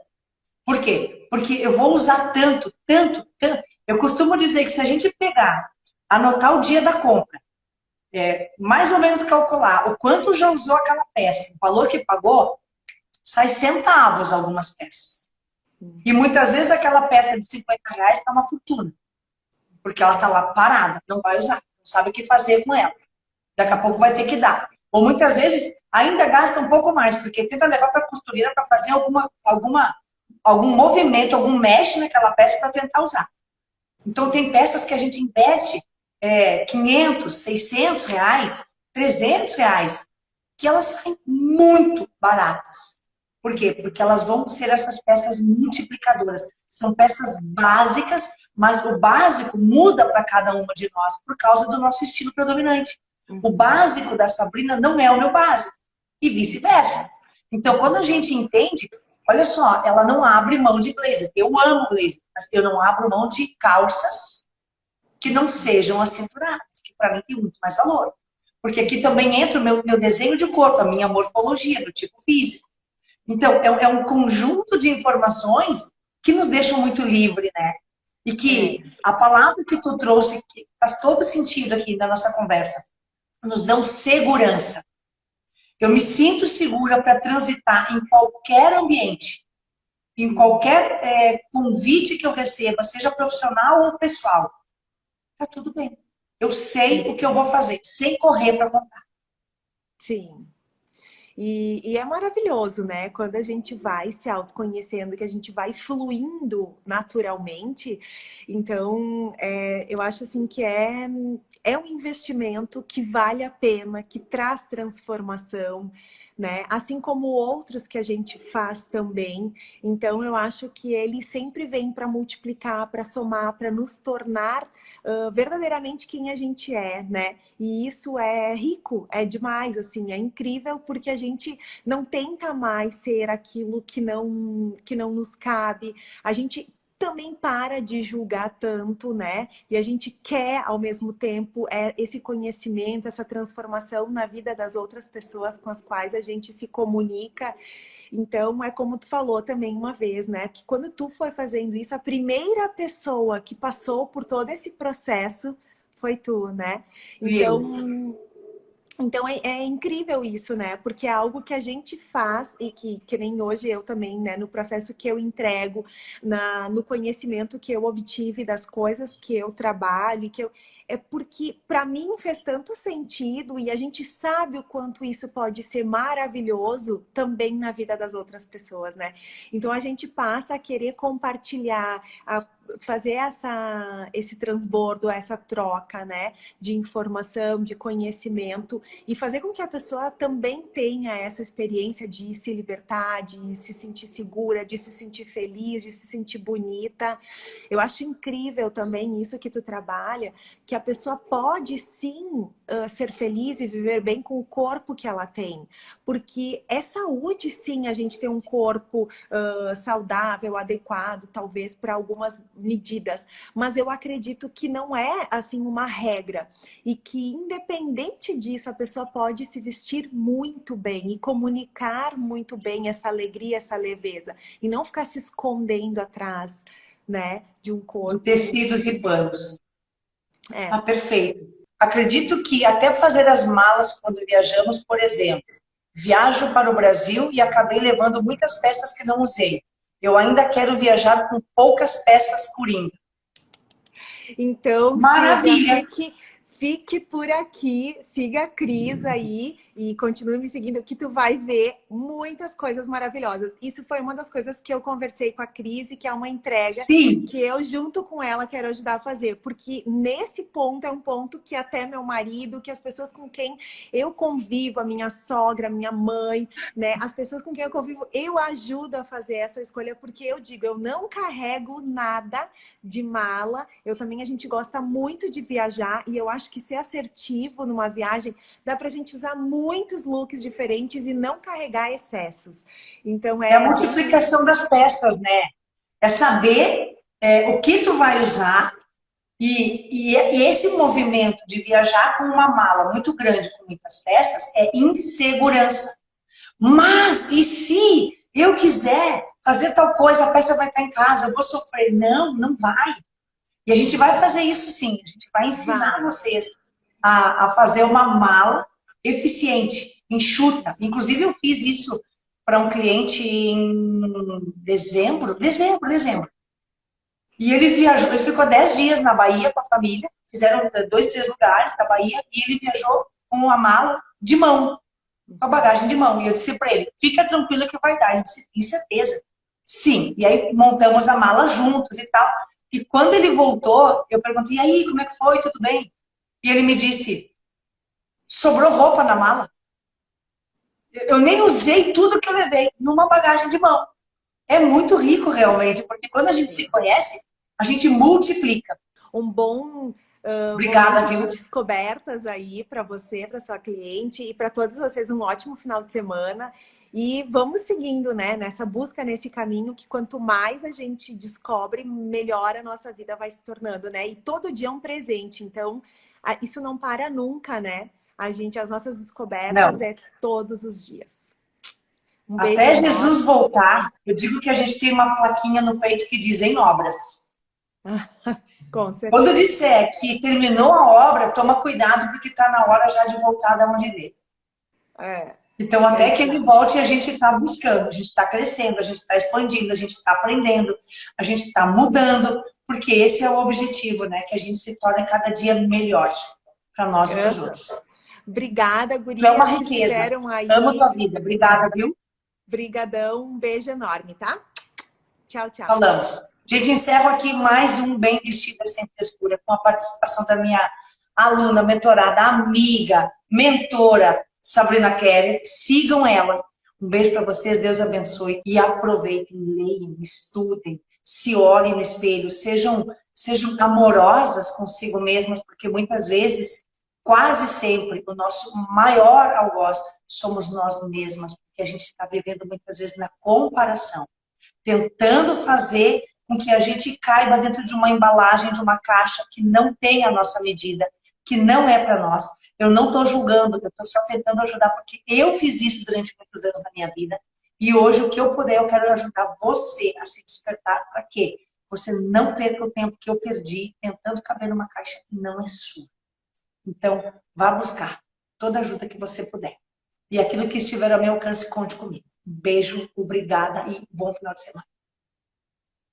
Por quê? Porque eu vou usar tanto, tanto, tanto. Eu costumo dizer que se a gente pegar, anotar o dia da compra, mais ou menos calcular o quanto já usou aquela peça, o valor que pagou, sai centavos algumas peças. E muitas vezes aquela peça de 50 reais está uma fortuna. Porque ela está lá parada, não vai usar, não sabe o que fazer com ela. Daqui a pouco vai ter que dar. Ou muitas vezes ainda gasta um pouco mais, porque tenta levar para a costureira para fazer algum movimento, algum mexe naquela peça para tentar usar. Então tem peças que a gente investe 500, 600 reais, 300 reais, que elas saem muito baratas. Por quê? Porque elas vão ser essas peças multiplicadoras. São peças básicas, mas o básico muda para cada uma de nós por causa do nosso estilo predominante. O básico da Sabrina não é o meu básico. E vice-versa. Então, quando a gente entende, olha só, ela não abre mão de blazer. Eu amo blazer, mas eu não abro mão de calças que não sejam acinturadas, que para mim tem muito mais valor. Porque aqui também entra o meu desenho de corpo, a minha morfologia, meu tipo físico. Então, é um conjunto de informações que nos deixam muito livre, né? E que a palavra que tu trouxe, que faz todo sentido aqui na nossa conversa, nos dão segurança. Eu me sinto segura para transitar em qualquer ambiente, em qualquer convite que eu receba, seja profissional ou pessoal. Tá tudo bem. Eu sei o que eu vou fazer, sem correr para comprar. Sim. E é maravilhoso, né? Quando a gente vai se autoconhecendo, que a gente vai fluindo naturalmente. Então, eu acho assim que é um investimento que vale a pena, que traz transformação, né? Assim como outros que a gente faz também. Então, eu acho que ele sempre vem para multiplicar, para somar, para nos tornar verdadeiramente quem a gente é, né? E isso é rico, é demais, assim, é incrível porque a gente não tenta mais ser aquilo que não nos cabe. A gente também para de julgar tanto, né? E a gente quer, ao mesmo tempo, esse conhecimento, essa transformação na vida das outras pessoas com as quais a gente se comunica. Então, é como tu falou também uma vez, né? Que quando tu foi fazendo isso, a primeira pessoa que passou por todo esse processo foi tu, né? Então é incrível isso, né? Porque é algo que a gente faz e que nem hoje eu também, né? No processo que eu entrego, no conhecimento que eu obtive das coisas que eu trabalho, é porque para mim fez tanto sentido e a gente sabe o quanto isso pode ser maravilhoso também na vida das outras pessoas, né? Então a gente passa a querer compartilhar, a fazer esse transbordo, essa troca, né, de informação, de conhecimento e fazer com que a pessoa também tenha essa experiência de se libertar, de se sentir segura, de se sentir feliz, de se sentir bonita. Eu acho incrível também isso que tu trabalha, que a pessoa pode sim ser feliz e viver bem com o corpo que ela tem, porque é saúde sim a gente ter um corpo saudável, adequado, talvez para algumas medidas, mas eu acredito que não é assim uma regra e que independente disso a pessoa pode se vestir muito bem e comunicar muito bem essa alegria, essa leveza e não ficar se escondendo atrás, né, de um corpo. De tecidos e panos. Perfeito. Acredito que até fazer as malas quando viajamos, por exemplo, viajo para o Brasil e acabei levando muitas peças que não usei. Eu ainda quero viajar com poucas peças coringa. Então, maravilha. Silvia, fique por aqui, siga a Cris aí e continue me seguindo, que tu vai ver muitas coisas maravilhosas. Isso foi uma das coisas que eu conversei com a Cris e que é uma entrega Sim. que eu, junto com ela, quero ajudar a fazer. Porque nesse ponto é um ponto que até meu marido, que as pessoas com quem eu convivo, a minha sogra, a minha mãe, né? As pessoas com quem eu convivo, eu ajudo a fazer essa escolha, porque eu digo, eu não carrego nada de mala. Eu também, a gente gosta muito de viajar e eu acho que ser assertivo numa viagem dá pra gente usar muitos looks diferentes e não carregar excessos. Então É a é bem isso. multiplicação das peças, né? É saber o que tu vai usar e esse movimento de viajar com uma mala muito grande, com muitas peças, é insegurança. Mas, e se eu quiser fazer tal coisa, a peça vai estar em casa, eu vou sofrer? Não, não vai. E a gente vai fazer isso sim, a gente vai ensinar Vai. vocês a fazer uma mala eficiente, enxuta. Inclusive eu fiz isso para um cliente em dezembro. E ele viajou, ele ficou 10 dias na Bahia com a família, fizeram 2, 3 lugares na Bahia, e ele viajou com uma mala de mão, com a bagagem de mão. E eu disse para ele, fica tranquilo que vai dar. Ele disse, tem certeza? Sim. E aí montamos a mala juntos e tal. E quando ele voltou, eu perguntei, e aí, como é que foi? Tudo bem? E ele me disse, sobrou roupa na mala. Eu nem usei tudo que eu levei numa bagagem de mão. É muito rico realmente, porque quando a gente se conhece, a gente multiplica. Um bom Obrigada, momento de viu? descobertas aí para você, para sua cliente e para todos vocês um ótimo final de semana. E vamos seguindo, né, nessa busca, nesse caminho, que quanto mais a gente descobre, melhor a nossa vida vai se tornando, né? E todo dia é um presente, então isso não para nunca, né? As nossas descobertas Não. é todos os dias. Um beijo Até Jesus enorme. voltar, eu digo que a gente tem uma plaquinha no peito que diz em obras. Com Quando certeza. disser que terminou a obra, toma cuidado, porque está na hora já de voltar da onde veio. É, Então, até que ele exato. volte, a gente está buscando, a gente está crescendo, a gente está expandindo, a gente está aprendendo, a gente está mudando, porque esse é o objetivo, né? Que a gente se torne cada dia melhor para nós e para os outros. Obrigada, Tu é uma gurias que riqueza. estiveram Amo aí. tua vida. Obrigada, viu? Brigadão, um beijo enorme, tá? Tchau, tchau. Falamos. Gente, encerro aqui mais um Bem Vestida Sem Frescura, com a participação da minha aluna, mentorada, amiga, mentora, Sabrina Keller. Sigam ela. Um beijo para vocês, Deus abençoe e aproveitem, leiam, estudem, se olhem no espelho, sejam amorosas consigo mesmas, porque muitas vezes, quase sempre, o nosso maior algoz somos nós mesmas, porque a gente está vivendo muitas vezes na comparação, tentando fazer com que a gente caiba dentro de uma embalagem, de uma caixa que não tem a nossa medida, que não é para nós. Eu não estou julgando, eu estou só tentando ajudar, porque eu fiz isso durante muitos anos da minha vida, e hoje o que eu puder, eu quero ajudar você a se despertar para quê? Você não perca o tempo que eu perdi tentando caber numa caixa que não é sua. Então, vá buscar toda ajuda que você puder. E aquilo que estiver ao meu alcance, conte comigo. Um beijo, obrigada e bom final de semana.